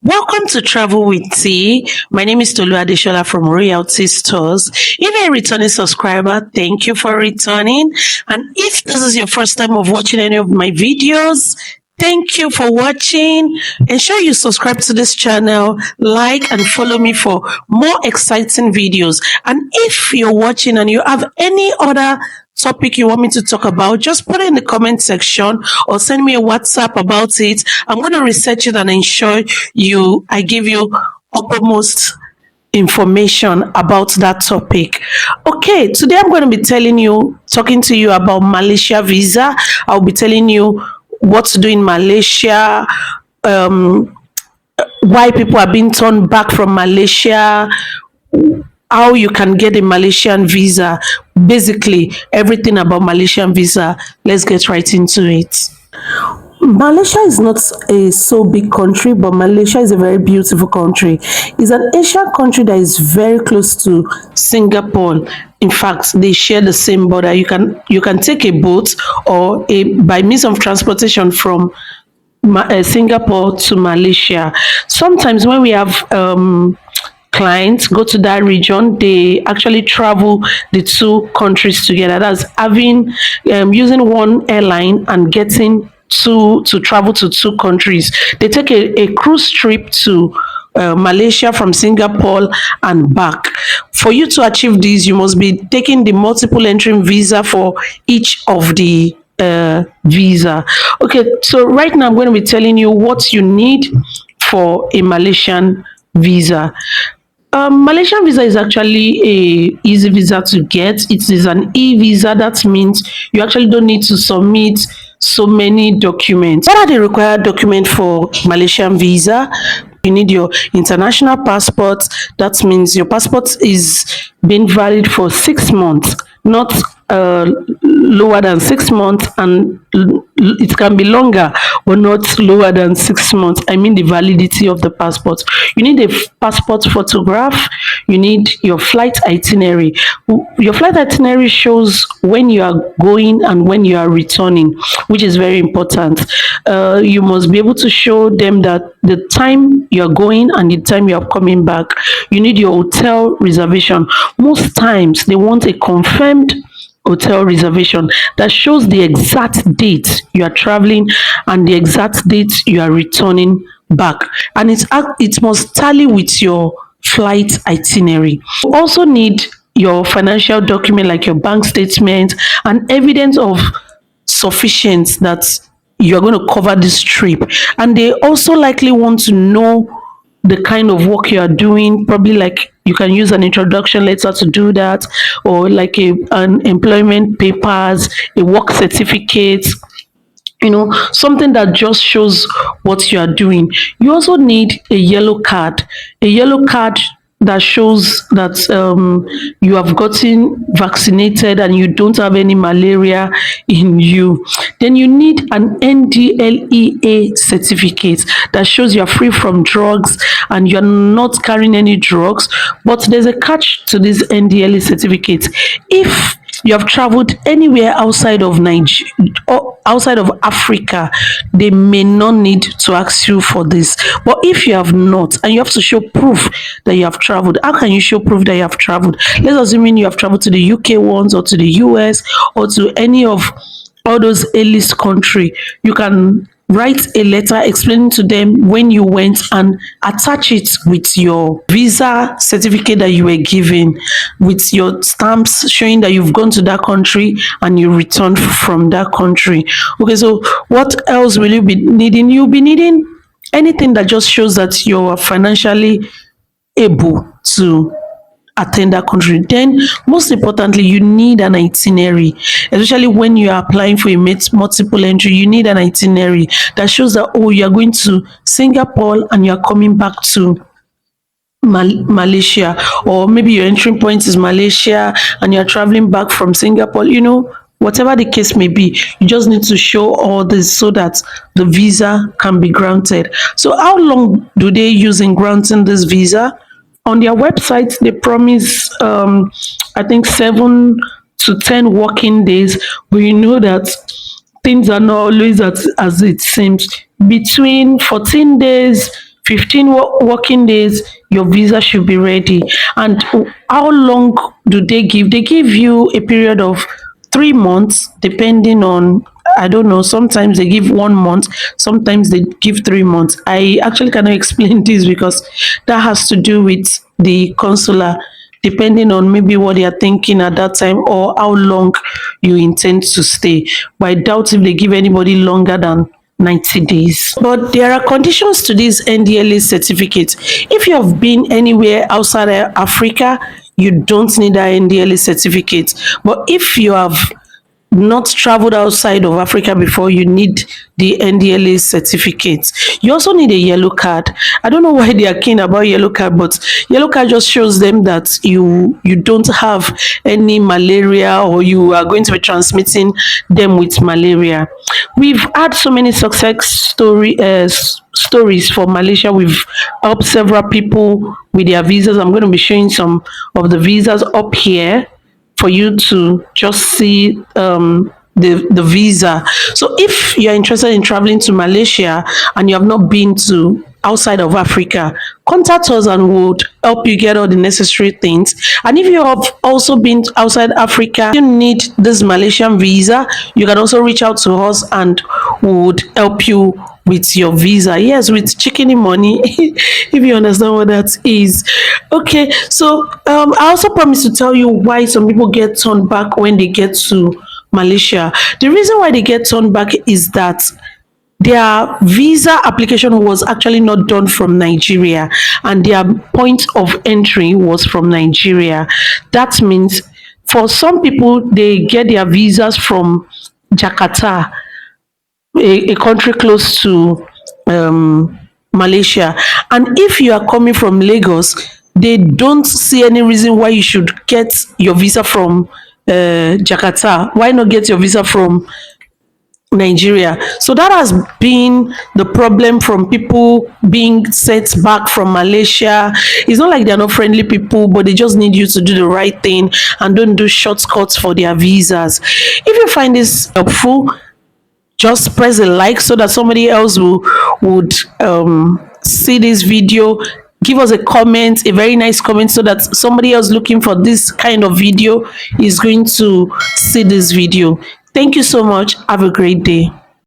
Welcome to Travel with T. My name is Tolu Adeshola from Royalty Stores. If you're a returning subscriber, thank you for returning. And if this is your first time of watching any of my videos, thank you for watching. Ensure you subscribe to this channel, like and follow me for more exciting videos. And if you're watching and you have any other topic you want me to talk about, just put it in the comment section or send me a WhatsApp about it. I'm going to research it and ensure I give you uppermost information about that topic. Okay, today I'm going to be talking to you about Malaysia visa. I'll be telling you what to do in Malaysia, why people are being turned back from Malaysia, how you can get a Malaysian visa, basically everything about Malaysian visa. Let's get right into it. Malaysia is not a so big country, but Malaysia is a very beautiful country. It's an Asian country that is very close to Singapore. In fact, they share the same border. You can take a boat or by means of transportation from Singapore to Malaysia. Sometimes when we have clients go to that region, they actually travel the two countries together. That's having using one airline and getting to travel to two countries. They take a cruise trip to Malaysia from Singapore and back. For you to achieve this, you must be taking the multiple entry visa for each of the visa. Okay, so right now I'm going to be telling you what you need for a Malaysian visa. Malaysian visa is actually a easy visa to get. It is an e-visa. That means you actually don't need to submit so many documents. What are the required documents for Malaysian visa? You need your international passport. That means your passport is being valid for 6 months, not lower than 6 months, and it can be longer but not lower than 6 months. I mean the validity of the passport. You need a passport photograph. You need your flight itinerary. Your flight itinerary shows when you are going and when you are returning, which is very important. You must be able to show them that the time you're going and the time you're coming back. You need your hotel reservation. Most times they want a confirmed hotel reservation that shows the exact date you are traveling and the exact date you are returning back, and it must tally with your flight itinerary. You also need your financial document like your bank statement and evidence of sufficient that you're going to cover this trip. And they also likely want to know the kind of work you are doing. Probably like you can use an introduction letter to do that, or like an employment papers, a work certificate, something that just shows what you are doing. You also need a yellow card, that shows that you have gotten vaccinated and you don't have any malaria in you. Then you need an NDLEA certificate that shows you're free from drugs and you're not carrying any drugs. But there's a catch to this NDLEA certificate. If you have traveled anywhere outside of Nigeria or outside of Africa, they may not need to ask you for this. But if you have not, and you have to show proof that you have traveled, how can you show proof that you have traveled? Let's assume you have traveled to the UK ones, or to the US, or to any of all those A-list country. You can write a letter explaining to them when you went and attach it with your visa certificate that you were given, with your stamps showing that you've gone to that country and you returned from that country. Okay, so what else will you be needing? You'll be needing anything that just shows that you're financially able to attend that country. Then most importantly, you need an itinerary. Especially when you are applying for a multiple entry, you need an itinerary that shows that, oh, you are going to Singapore and you are coming back to Malaysia, or maybe your entry point is Malaysia and you're traveling back from Singapore. Whatever the case may be, you just need to show all this so that the visa can be granted. So how long do they use in granting this visa? On their website, they promise, I think, 7 to 10 working days, but you know that things are not always as it seems. Between 14 days 15 working days, your visa should be ready. And how long do they give? They give you a period of 3 months, depending on, I don't know, sometimes they give 1 month, sometimes they give 3 months. I actually cannot explain this because that has to do with the consular, depending on maybe what they are thinking at that time or how long you intend to stay. But I doubt if they give anybody longer than 90 days. But there are conditions to this NDLA certificate. If you have been anywhere outside Africa, you don't need that NDLA certificate. But if you have not traveled outside of Africa before, you need the NDLA certificate. You also need a yellow card. I don't know why they are keen about yellow card, but yellow card just shows them that you don't have any malaria, or you are going to be transmitting them with malaria. We've had so many stories for Malaysia. We've helped several people with their visas. I'm going to be showing some of the visas up here for you to just see the visa. So if you're interested in traveling to Malaysia and you have not been to outside of Africa, contact us and we'll help you get all the necessary things. And if you have also been outside Africa, you need this Malaysian visa, you can also reach out to us and we would help you with your visa. Yes, with chicken money, if you understand what that is. Okay, so I also promise to tell you why some people get turned back when they get to Malaysia. The reason why they get turned back is that their visa application was actually not done from Nigeria, and their point of entry was from Nigeria. That means for some people, they get their visas from Jakarta, a country close to Malaysia. And if you are coming from Lagos, they don't see any reason why you should get your visa from Jakarta. Why not get your visa from Nigeria? So that has been the problem from people being sent back from Malaysia. It's not like they're not friendly people, but they just need you to do the right thing and don't do shortcuts for their visas. If you find this helpful, just press a like so that somebody else would see this video. Give us a comment, a very nice comment, so that somebody else looking for this kind of video is going to see this video. Thank you so much. Have a great day.